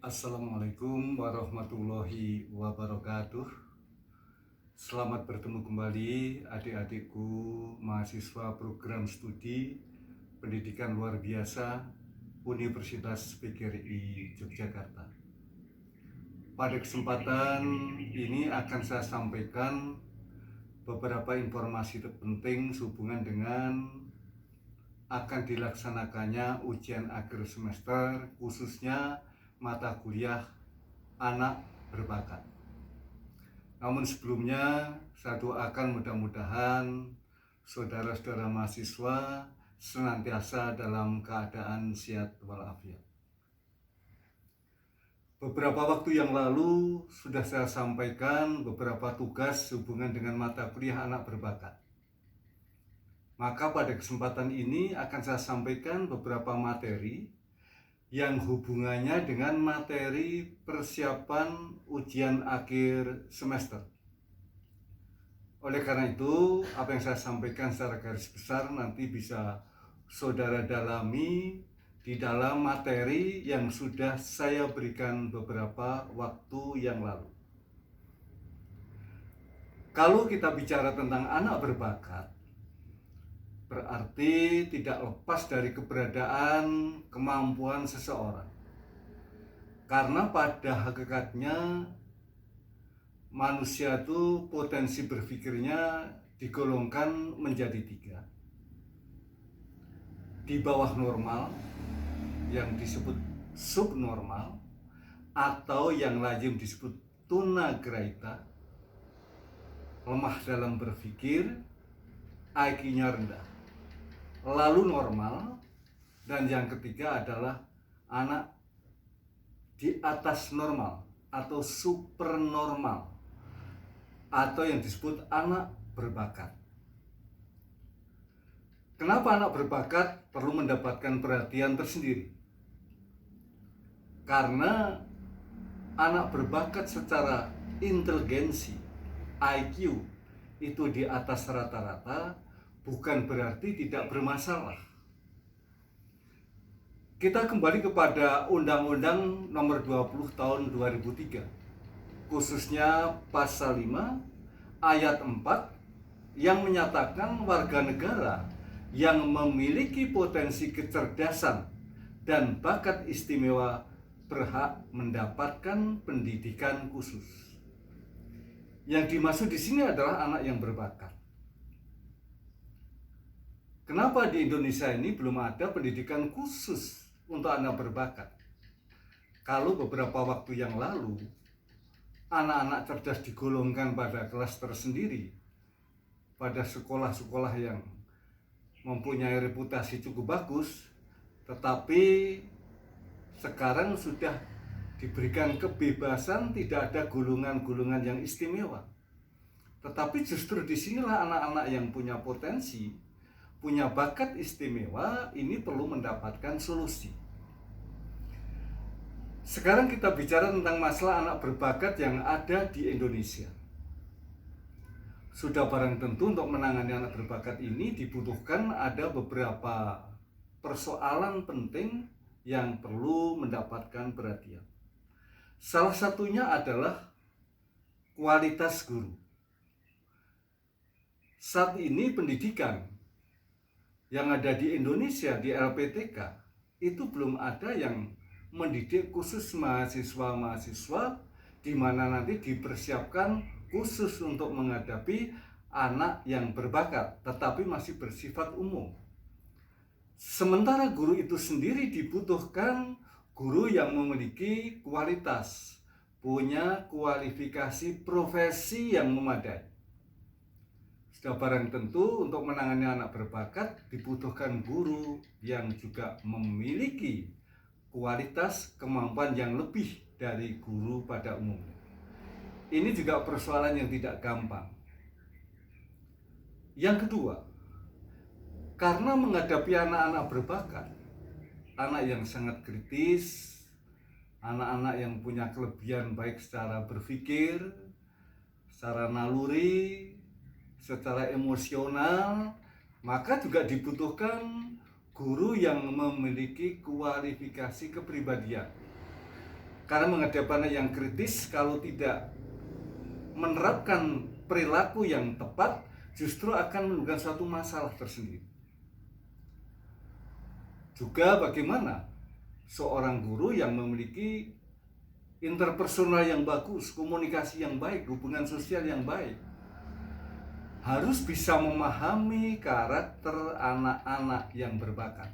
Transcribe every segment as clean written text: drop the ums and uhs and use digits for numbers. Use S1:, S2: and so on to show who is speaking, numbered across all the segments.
S1: Assalamualaikum warahmatullahi wabarakatuh. Selamat bertemu kembali adik-adikku mahasiswa program studi pendidikan luar biasa Universitas PGRI Yogyakarta. Pada kesempatan ini akan saya sampaikan beberapa informasi terpenting sehubungan dengan akan dilaksanakannya ujian akhir semester, khususnya mata kuliah anak berbakat. Namun sebelumnya saya doakan mudah-mudahan saudara-saudara mahasiswa senantiasa dalam keadaan sehat walafiat. Beberapa waktu yang lalu sudah saya sampaikan beberapa tugas hubungan dengan mata kuliah anak berbakat. Maka pada kesempatan ini akan saya sampaikan beberapa materi yang hubungannya dengan materi persiapan ujian akhir semester. Oleh karena itu, apa yang saya sampaikan secara garis besar nanti bisa saudara dalami di dalam materi yang sudah saya berikan beberapa waktu yang lalu. Kalau kita bicara tentang anak berbakat, berarti tidak lepas dari keberadaan kemampuan seseorang. Karena pada hakikatnya manusia itu potensi berpikirnya digolongkan menjadi 3. Di bawah normal yang disebut subnormal, atau yang lazim disebut tunagrahita, lemah dalam berpikir, IQ-nya rendah. Lalu normal, dan yang ketiga adalah anak di atas normal atau supernormal, atau yang disebut anak berbakat. Kenapa anak berbakat perlu mendapatkan perhatian tersendiri? Karena anak berbakat secara inteligensi, IQ, itu di atas rata-rata, bukan berarti tidak bermasalah. Kita kembali kepada Undang-Undang Nomor 20 Tahun 2003, khususnya Pasal 5 Ayat 4 yang menyatakan warga negara yang memiliki potensi kecerdasan dan bakat istimewa berhak mendapatkan pendidikan khusus. Yang dimaksud di sini adalah anak yang berbakat. Kenapa di Indonesia ini belum ada pendidikan khusus untuk anak berbakat? Kalau beberapa waktu yang lalu anak-anak cerdas digolongkan pada kelas tersendiri, pada sekolah-sekolah yang mempunyai reputasi cukup bagus, tetapi sekarang sudah diberikan kebebasan, tidak ada golongan-golongan yang istimewa. Tetapi justru disinilah anak-anak yang punya potensi, punya bakat istimewa, ini perlu mendapatkan solusi. Sekarang kita bicara tentang masalah anak berbakat yang ada di Indonesia. Sudah barang tentu untuk menangani anak berbakat ini dibutuhkan ada beberapa persoalan penting yang perlu mendapatkan perhatian. Salah satunya adalah kualitas guru. Saat ini pendidikan yang ada di Indonesia, di LPTK, itu belum ada yang mendidik khusus mahasiswa-mahasiswa di mana nanti dipersiapkan khusus untuk menghadapi anak yang berbakat, tetapi masih bersifat umum. Sementara guru itu sendiri dibutuhkan guru yang memiliki kualitas, punya kualifikasi profesi yang memadai. Sudah barang tentu untuk menangani anak berbakat dibutuhkan guru yang juga memiliki kualitas kemampuan yang lebih dari guru pada umumnya. Ini juga persoalan yang tidak gampang. Yang kedua, karena menghadapi anak-anak berbakat, anak yang sangat kritis, anak-anak yang punya kelebihan baik secara berpikir, secara naluri, secara emosional, maka juga dibutuhkan guru yang memiliki kualifikasi kepribadian. Karena menghadapi anak yang kritis, kalau tidak menerapkan perilaku yang tepat, justru akan menimbulkan suatu masalah tersendiri. Juga bagaimana seorang guru yang memiliki interpersonal yang bagus, komunikasi yang baik, hubungan sosial yang baik, harus bisa memahami karakter anak-anak yang berbakat.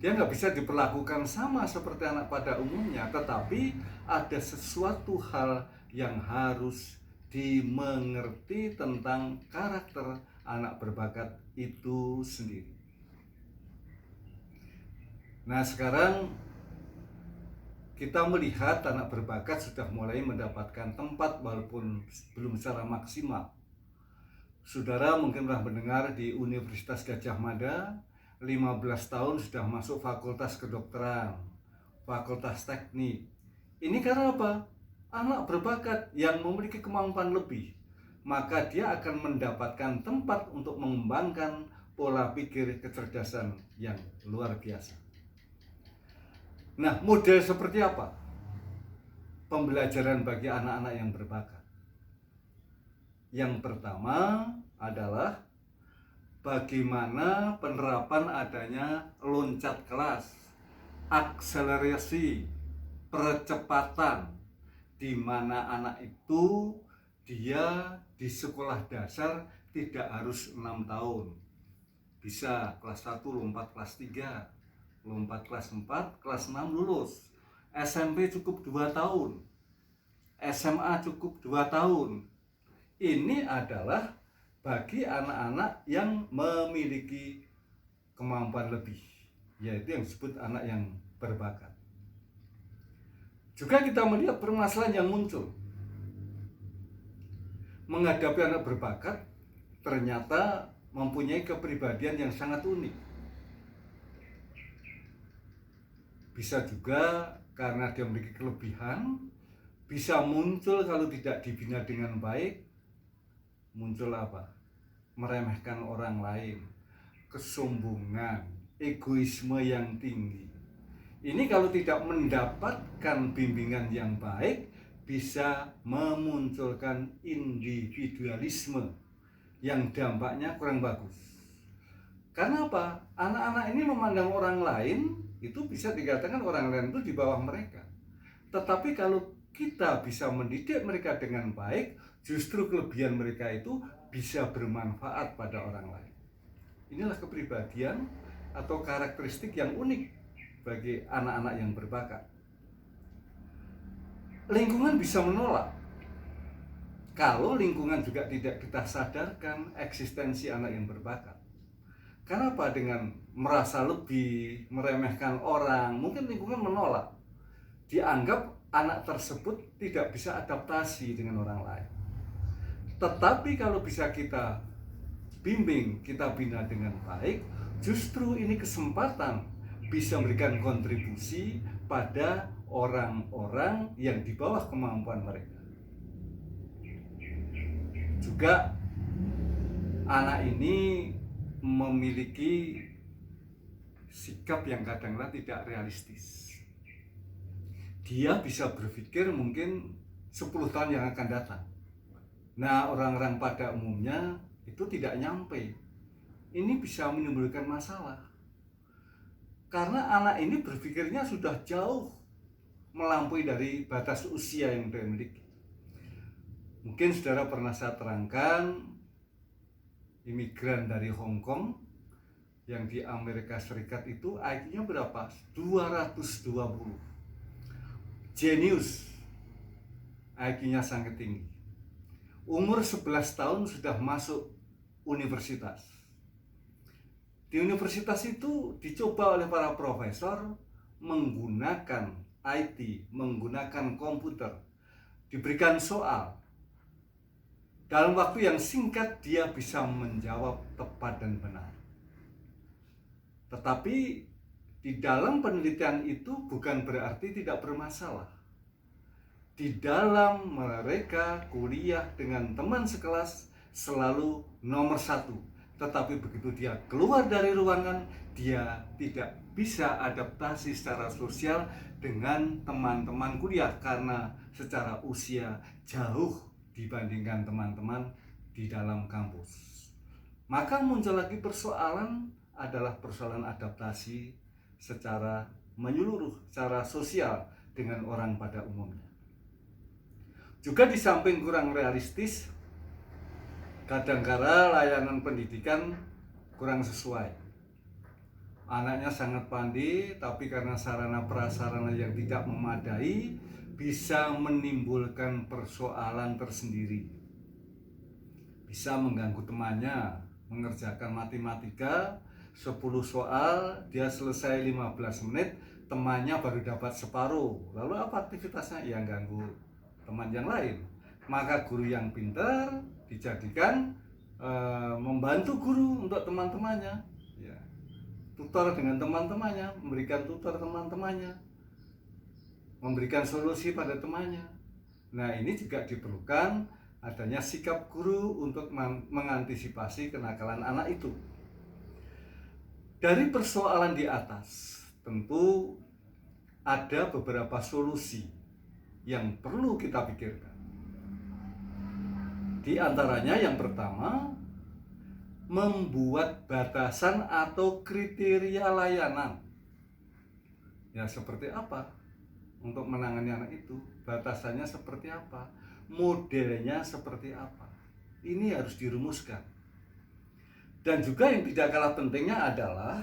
S1: Dia nggak bisa diperlakukan sama seperti anak pada umumnya, tetapi ada sesuatu hal yang harus dimengerti tentang karakter anak berbakat itu sendiri. Nah, sekarang kita melihat anak berbakat sudah mulai mendapatkan tempat walaupun belum secara maksimal. Saudara mungkin pernah mendengar di Universitas Gadjah Mada, 15 tahun sudah masuk fakultas kedokteran, fakultas teknik. Ini karena apa? Anak berbakat yang memiliki kemampuan lebih, maka dia akan mendapatkan tempat untuk mengembangkan pola pikir kecerdasan yang luar biasa. Nah, model seperti apa pembelajaran bagi anak-anak yang berbakat? Yang pertama adalah bagaimana penerapan adanya loncat kelas, akselerasi, percepatan, di mana anak itu dia di sekolah dasar tidak harus 6 tahun. Bisa kelas 1 lompat kelas 3, lompat kelas 4, kelas 6 lulus. SMP cukup 2 tahun. SMA cukup 2 tahun. Ini adalah bagi anak-anak yang memiliki kemampuan lebih, yaitu yang disebut anak yang berbakat. Juga kita melihat permasalahan yang muncul menghadapi anak berbakat, ternyata mempunyai kepribadian yang sangat unik. Bisa juga karena dia memiliki kelebihan, bisa muncul kalau tidak dibina dengan baik. Muncul apa? Meremehkan orang lain, kesombongan, egoisme yang tinggi. Ini kalau tidak mendapatkan bimbingan yang baik, bisa memunculkan individualisme yang dampaknya kurang bagus. Karena apa? Anak-anak ini memandang orang lain, itu bisa dikatakan orang lain itu di bawah mereka. Tetapi kalau kita bisa mendidik mereka dengan baik, justru kelebihan mereka itu bisa bermanfaat pada orang lain. Inilah kepribadian atau karakteristik yang unik bagi anak-anak yang berbakat. Lingkungan bisa menolak kalau lingkungan juga tidak kita sadarkan eksistensi anak yang berbakat. Kenapa? Dengan merasa lebih, meremehkan orang, mungkin lingkungan menolak. Dianggap anak tersebut tidak bisa adaptasi dengan orang lain. Tetapi kalau bisa kita bimbing, kita bina dengan baik, justru ini kesempatan bisa memberikan kontribusi pada orang-orang yang di bawah kemampuan mereka. Juga anak ini memiliki sikap yang kadang-kadang tidak realistis. Dia bisa berpikir mungkin 10 tahun yang akan datang. Nah, orang-orang pada umumnya itu tidak nyampe. Ini bisa menimbulkan masalah. Karena anak ini berpikirnya sudah jauh melampaui dari batas usia yang dia miliki. Mungkin saudara pernah saya terangkan imigran dari Hong Kong yang di Amerika Serikat itu IQ-nya berapa? 220. Jenius. IQ-nya sangat tinggi. Umur 11 tahun sudah masuk universitas. Di universitas itu dicoba oleh para profesor menggunakan IT, menggunakan komputer. Diberikan soal. Dalam waktu yang singkat dia bisa menjawab tepat dan benar. Tetapi di dalam penelitian itu bukan berarti tidak bermasalah. Di dalam mereka kuliah dengan teman sekelas selalu nomor 1. tetapi begitu dia keluar dari ruangan, dia tidak bisa adaptasi secara sosial dengan teman-teman kuliah karena secara usia jauh dibandingkan teman-teman di dalam kampus. Maka muncul lagi persoalan adalah persoalan adaptasi secara menyeluruh, secara sosial dengan orang pada umumnya. Juga di samping kurang realistis, kadangkala layanan pendidikan kurang sesuai. Anaknya sangat pandai, tapi karena sarana prasarana yang tidak memadai, bisa menimbulkan persoalan tersendiri. Bisa mengganggu temannya, mengerjakan matematika 10 soal, dia selesai 15 menit, temannya baru dapat separuh. Lalu apa aktivitasnya? Ya ganggu teman yang lain. Maka guru yang pintar dijadikan membantu guru untuk teman-temannya, ya. Tutor dengan teman-temannya, memberikan tutor teman-temannya, memberikan solusi pada temannya. Nah, ini juga diperlukan adanya sikap guru untuk mengantisipasi kenakalan anak itu. Dari persoalan di atas, tentu ada beberapa solusi yang perlu kita pikirkan. Di antaranya yang pertama, membuat batasan atau kriteria layanan. Ya, seperti apa untuk menangani anak itu? Batasannya seperti apa? Modelnya seperti apa? Ini harus dirumuskan. Dan juga yang tidak kalah pentingnya adalah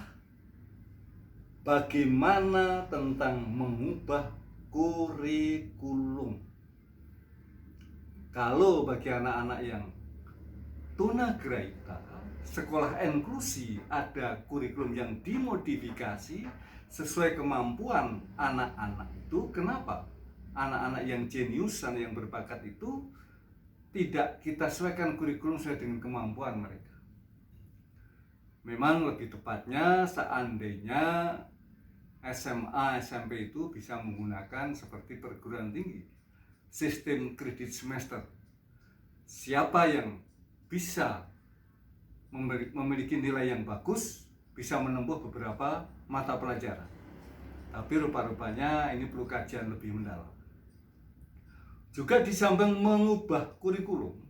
S1: bagaimana tentang mengubah kurikulum. Kalau bagi anak-anak yang tunagrahita, sekolah inklusi ada kurikulum yang dimodifikasi sesuai kemampuan anak-anak itu. Kenapa? Anak-anak yang jeniusan, yang berbakat itu tidak kita sesuaikan kurikulum sesuai dengan kemampuan mereka. Memang lebih tepatnya seandainya SMA, SMP itu bisa menggunakan seperti perguruan tinggi, sistem kredit semester. Siapa yang bisa memiliki nilai yang bagus bisa menempuh beberapa mata pelajaran. Tapi rupa-rupanya ini perlu kajian lebih mendalam. Juga di samping mengubah kurikulum,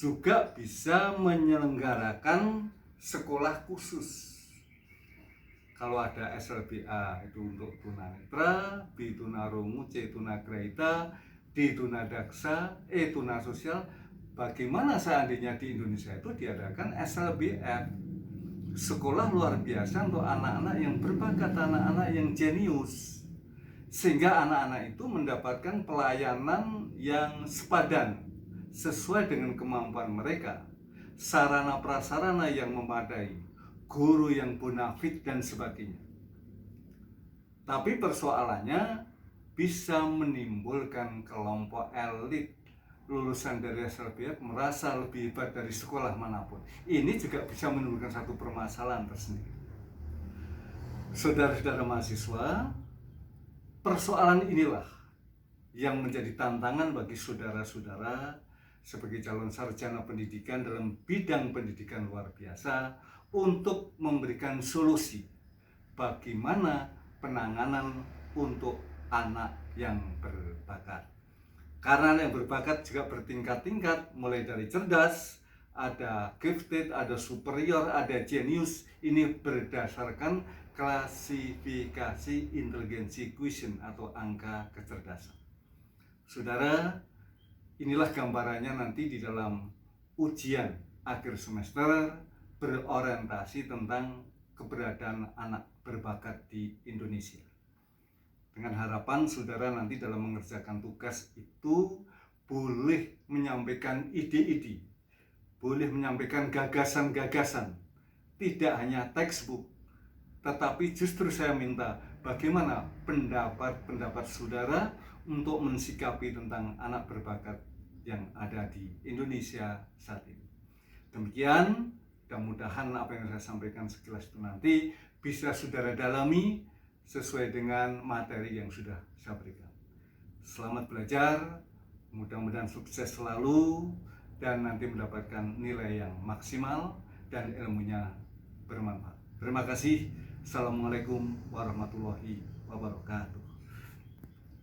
S1: juga bisa menyelenggarakan sekolah khusus. Kalau ada SLBA itu untuk tunanetra, B tunarungu, C tunagrahita, D tunadaksa, E tunasosial. Bagaimana seandainya di Indonesia itu diadakan SLBF, sekolah luar biasa untuk anak-anak yang berbakat, anak-anak yang jenius, sehingga anak-anak itu mendapatkan pelayanan yang sepadan sesuai dengan kemampuan mereka, sarana prasarana yang memadai, guru yang bonafit dan sebagainya. Tapi persoalannya bisa menimbulkan kelompok elit lulusan dari SLBF merasa lebih hebat dari sekolah manapun. Ini juga bisa menimbulkan satu permasalahan tersendiri. Saudara-saudara mahasiswa, persoalan inilah yang menjadi tantangan bagi saudara-saudara sebagai calon sarjana pendidikan dalam bidang pendidikan luar biasa untuk memberikan solusi bagaimana penanganan untuk anak yang berbakat. Karena anak yang berbakat juga bertingkat-tingkat, mulai dari cerdas, ada gifted, ada superior, ada genius. Ini berdasarkan klasifikasi inteligensi quotient atau angka kecerdasan. Saudara, inilah gambarannya nanti di dalam ujian akhir semester berorientasi tentang keberadaan anak berbakat di Indonesia. Dengan harapan saudara nanti dalam mengerjakan tugas itu boleh menyampaikan ide-ide, boleh menyampaikan gagasan-gagasan, tidak hanya textbook, tetapi justru saya minta bagaimana pendapat-pendapat saudara untuk mensikapi tentang anak berbakat yang ada di Indonesia saat ini. Demikian, mudah-mudahan apa yang saya sampaikan sekilas itu nanti bisa saudara dalami sesuai dengan materi yang sudah saya berikan. Selamat belajar, mudah-mudahan sukses selalu, dan nanti mendapatkan nilai yang maksimal dan ilmunya bermanfaat. Terima kasih. Assalamualaikum warahmatullahi wabarakatuh.